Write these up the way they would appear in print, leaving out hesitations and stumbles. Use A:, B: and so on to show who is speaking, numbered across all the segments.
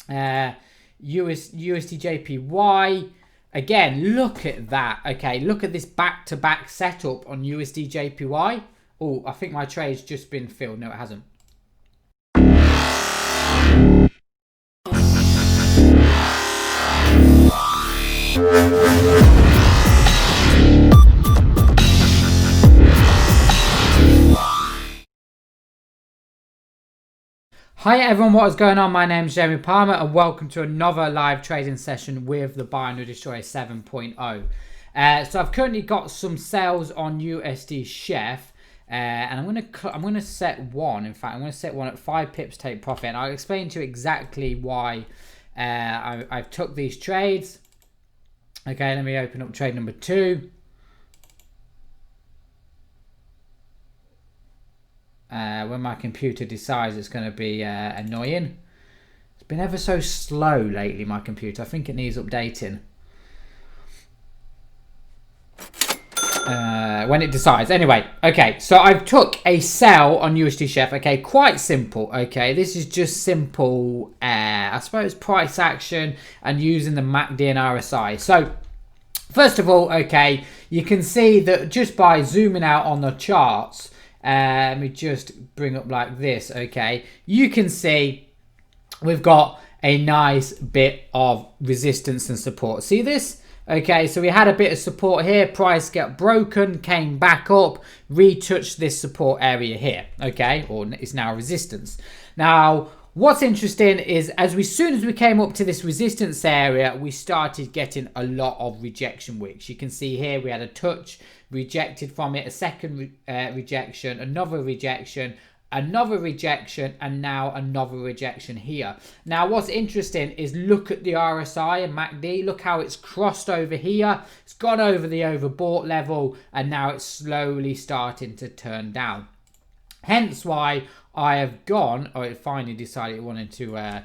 A: USD/JPY. Again, look at that. Okay, look at this back-to-back setup on USD/JPY. Oh, I think my trade's just been filled. No, it hasn't. Hi everyone, what is going on? My name is Jamie Palmer and welcome to another live trading session with the Binary Destroyer 7.0. So I've currently got some sales on USD Chef, and I'm gonna set one. In fact, I'm gonna set one at 5 pips take profit, and I'll explain to you exactly why I've took these trades. Okay, let me open up trade number 2. When my computer decides it's going to be annoying. It's been ever so slow lately, my computer. I think it needs updating. When it decides. Anyway, okay, so I've took a sell on USD Chef. Okay, quite simple. Okay, this is just simple, I suppose, price action and using the MACD and RSI. So, first of all, okay, you can see that just by zooming out on the charts, let me just bring up like this, okay? You can see we've got a nice bit of resistance and support. See this? Okay, so we had a bit of support here. Price got broken, came back up, retouched this support area here, okay? Or it's now resistance. Now, what's interesting is soon as we came up to this resistance area, we started getting a lot of rejection wicks. You can see here we had a touch, rejected from it, a second rejection, another rejection, and now another rejection here. Now what's interesting is look at the RSI and MACD. Look how it's crossed over here. It's gone over the overbought level, and now it's slowly starting to turn down. Hence why I have gone, it finally decided it wanted to,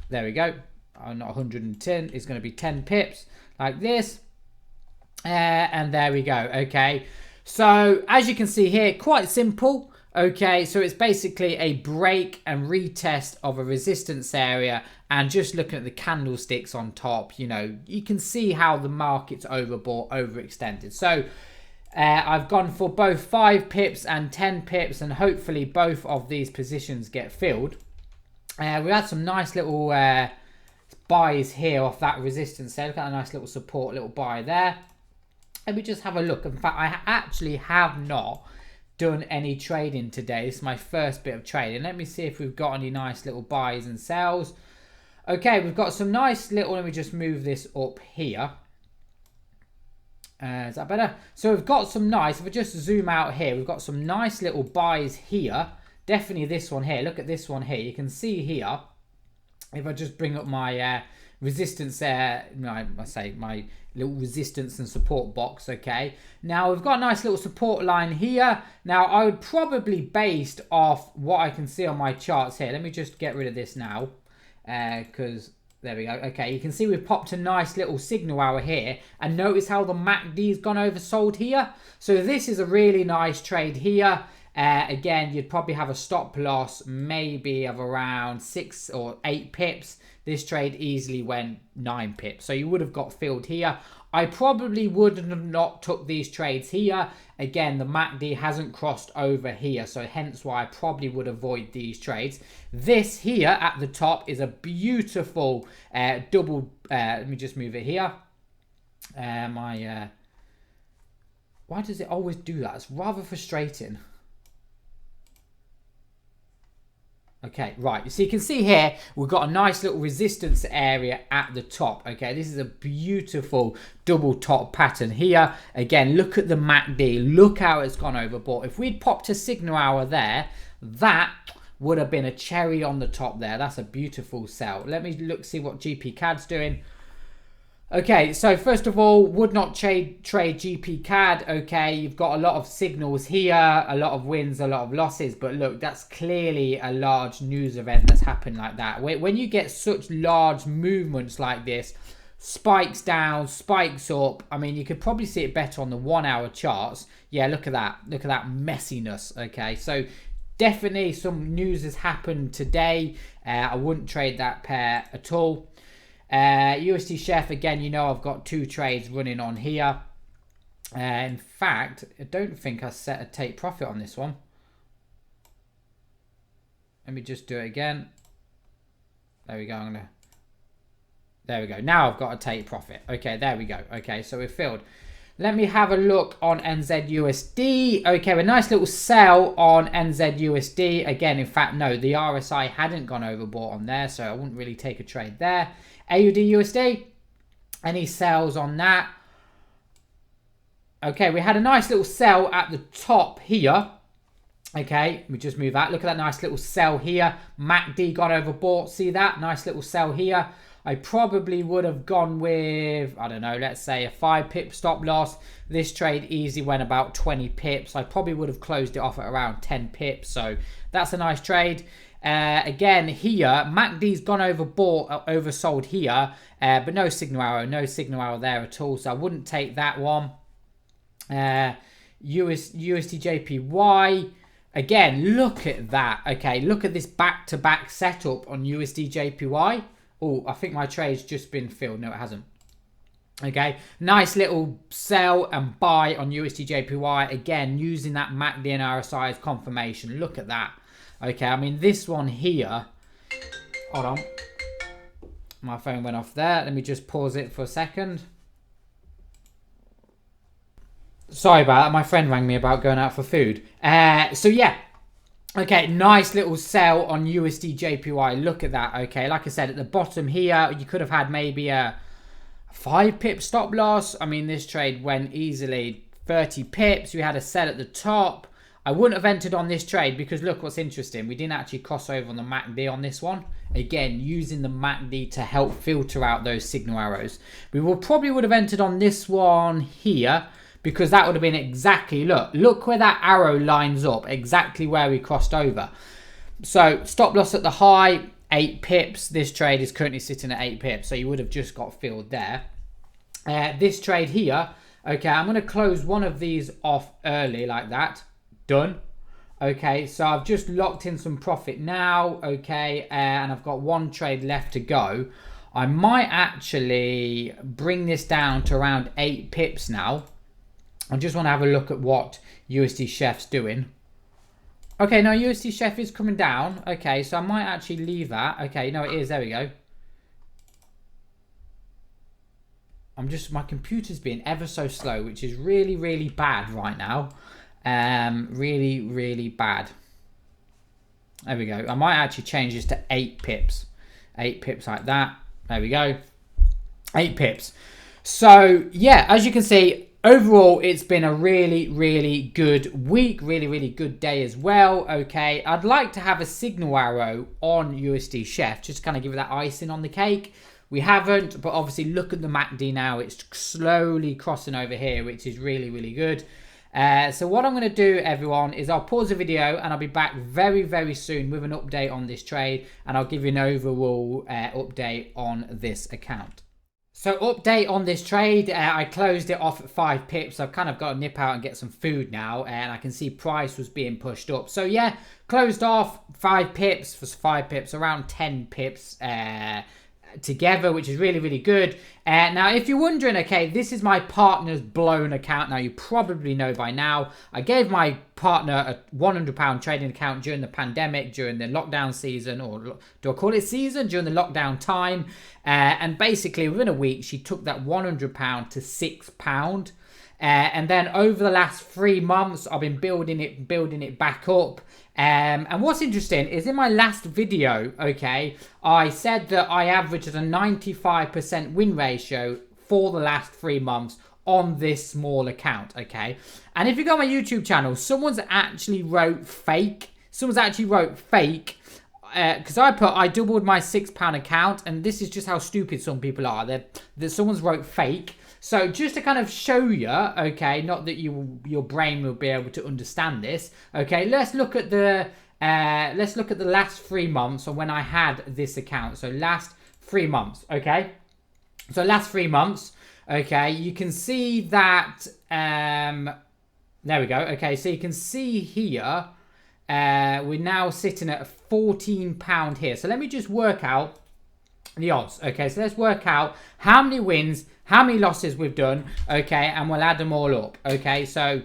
A: there we go, not 110, it's going to be 10 pips, like this. And there we go. Okay, so as you can see here, quite simple. Okay, so it's basically a break and retest of a resistance area, and just looking at the candlesticks on top, you know, you can see how the market's overbought, overextended. So I've gone for both 5 pips and 10 pips, and hopefully both of these positions get filled. We had some nice little buys here off that resistance there. Look at a nice little support, little buy there. Let me just have a look. In fact, I actually have not done any trading today. This is my first bit of trading. Let me see if we've got any nice little buys and sells. Okay, we've got some nice little, let me just move this up here. Is that better? So we've got some nice, if I just zoom out here, we've got some nice little buys here. Definitely this one here. Look at this one here. You can see here, if I just bring up my resistance my little resistance and support box. Okay, now we've got a nice little support line here. Now I would probably, based off what I can see on my charts here, let me just get rid of this now, because there we go. Okay, you can see we've popped a nice little signal hour here, and notice how the MACD's gone oversold here. So this is a really nice trade here. Again, you'd probably have a stop loss maybe of around 6 or 8 pips. This trade easily went 9 pips. So you would have got filled here. I probably would have not took these trades here. Again, the MACD hasn't crossed over here, so hence why I probably would avoid these trades. This here at the top is a beautiful double, let me just move it here. Why does it always do that? It's rather frustrating. Okay, right, so you can see here, we've got a nice little resistance area at the top. Okay, this is a beautiful double top pattern here. Again, look at the MACD, look how it's gone overbought. If we'd popped a signal hour there, that would have been a cherry on the top there. That's a beautiful sell. Let me see what GP CAD's doing. Okay, so first of all, would not trade GP CAD. Okay, you've got a lot of signals here, a lot of wins, a lot of losses, but look, that's clearly a large news event that's happened like that. When you get such large movements like this, spikes down, spikes up, I mean, you could probably see it better on the 1 hour charts. Yeah, look at that messiness. Okay, so definitely some news has happened today. I wouldn't trade that pair at all. USD Chef, again, you know I've got 2 trades running on here. In fact, I don't think I set a take profit on this one. Let me just do it again. There we go. There we go. Now I've got a take profit. Okay, there we go. Okay, so we're filled. Let me have a look on NZUSD. Okay, a nice little sell on NZUSD. Again, in fact, no, the RSI hadn't gone overbought on there, so I wouldn't really take a trade there. AUD/USD, any sells on that? Okay, we had a nice little sell at the top here. Okay, we just move that. Look at that nice little sell here. MACD gone overbought. See that? Nice little sell here. I probably would have gone with, I don't know, let's say a 5 pip stop loss. This trade easy went about 20 pips. I probably would have closed it off at around 10 pips. So that's a nice trade. Again, here, MACD's gone overbought, oversold here. But no signal arrow there at all. So I wouldn't take that one. USDJPY. Again, look at that. Okay, look at this back-to-back setup on USDJPY. Oh, I think my trade's just been filled. No, it hasn't. Okay, nice little sell and buy on USDJPY. Again, using that MACD and RSI as confirmation. Look at that. Okay, I mean, this one here. Hold on. My phone went off there. Let me just pause it for a second. Sorry about that. My friend rang me about going out for food. So, yeah. Okay, nice little sell on USDJPY. Look at that. Okay, like I said, at the bottom here, you could have had maybe a 5 pip stop loss. I mean, this trade went easily 30 pips. We had a sell at the top. I wouldn't have entered on this trade because look what's interesting. We didn't actually cross over on the MACD on this one. Again, using the MACD to help filter out those signal arrows. We probably would have entered on this one here, because that would have been exactly, look where that arrow lines up, exactly where we crossed over. So stop loss at the high, 8 pips. This trade is currently sitting at 8 pips, so you would have just got filled there. This trade here, okay, I'm going to close one of these off early like that. Done. Okay, so I've just locked in some profit now, okay, and I've got 1 trade left to go. I might actually bring this down to around 8 pips now. I just want to have a look at what USD Chef's doing. Okay, no, USD Chef is coming down. Okay, so I might actually leave that. Okay, no, it is. There we go. My computer's being ever so slow, which is really, really bad right now. Really, really bad. There we go. I might actually change this to 8 pips. 8 pips like that. There we go. 8 pips. So, yeah, as you can see, overall, it's been a really, really good week. Really, really good day as well. Okay, I'd like to have a signal arrow on USD Chef, just to kind of give it that icing on the cake. We haven't, but obviously look at the MACD now. It's slowly crossing over here, which is really, really good. So what I'm going to do, everyone, is I'll pause the video and I'll be back very, very soon with an update on this trade. And I'll give you an overall update on this account. So update on this trade, I closed it off at 5 pips. I've kind of got to nip out and get some food now, and I can see price was being pushed up. So yeah, closed off 5 pips for 5 pips, around 10 pips together, which is really, really good. Now, if you're wondering, okay, this is my partner's blown account. Now, you probably know by now, I gave my partner a £100 trading account during the pandemic, during the lockdown season, or do I call it season? During the lockdown time. And basically, within a week, she took that £100 to £6. And then over the last 3 months, I've been building it back up. And what's interesting is in my last video, okay, I said that I averaged a 95% win ratio for the last 3 months on this small account, okay? And if you go on my YouTube channel, someone's actually wrote fake. Because I doubled my £6 account, and this is just how stupid some people are. That someone's wrote fake. So just to kind of show you, okay, not that your brain will be able to understand this. Okay, let's look at the last 3 months on when I had this account. So last 3 months, okay. So last 3 months, okay, you can see that. There we go. Okay, so you can see here. we're now sitting at £14 here. So let me just work out the odds. Okay, so let's work out how many wins, how many losses we've done. Okay, and we'll add them all up. Okay, so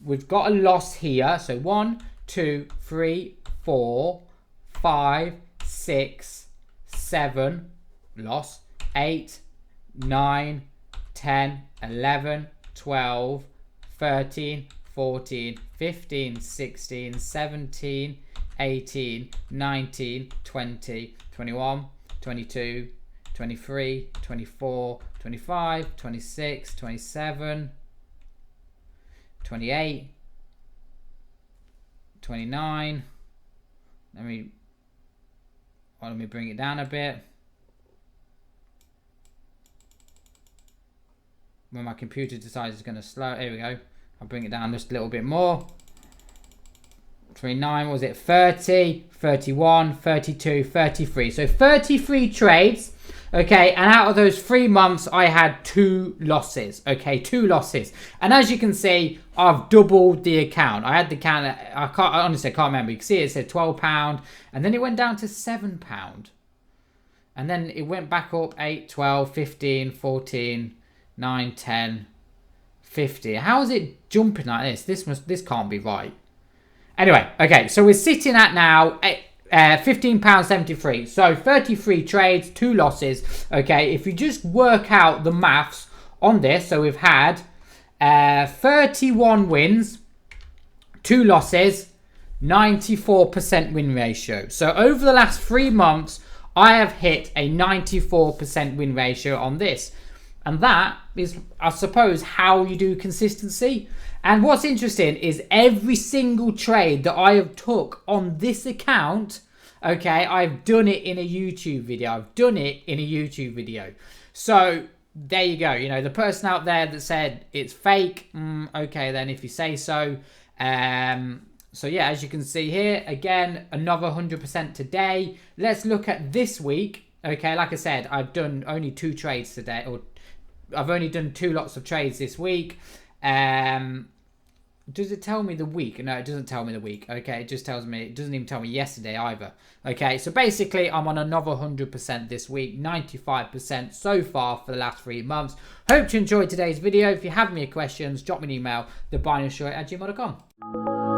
A: we've got a loss here. So 1, 2, 3, 4, 5, 6, 7 loss, 8, 9, 10, 11, 12, 13, 14, 15, 16, 17, 18, 19, 20, 21, 22, 23, 24, 25, 26, 27, 28, 29. Let me bring it down a bit. When my computer decides it's going to slow, here we go. I'll bring it down just a little bit more. 29, was it 30, 31, 32, 33. So 33 trades, okay, and out of those 3 months, I had 2 losses, okay, 2 losses. And as you can see, I've doubled the account. I had the account, honestly, I can't remember. You can see it said £12, and then it went down to £7. And then it went back up 8, 12, 15, 14, 9, 10, 50. How is it jumping like this? This can't be right. Anyway, okay, so we're sitting at now £15.73. So 33 trades, 2 losses. Okay, if you just work out the maths on this, so we've had 31 wins, 2 losses, 94% win ratio. So over the last 3 months, I have hit a 94% win ratio on this. And that is, I suppose, how you do consistency. And what's interesting is every single trade that I have took on this account, okay, I've done it in a YouTube video. So there you go. You know, the person out there that said it's fake, okay, then if you say so. So yeah, as you can see here, again, another 100% today. Let's look at this week. Okay, like I said, I've done only 2 trades today, or I've only done 2 lots of trades this week. Does it tell me the week? No, it doesn't tell me the week. Okay, it just tells me, it doesn't even tell me yesterday either. Okay, so basically I'm on another 100% this week, 95% so far for the last 3 months. Hope you enjoyed today's video. If you have any questions, drop me an email, thebinarydestroyer@gmail.com.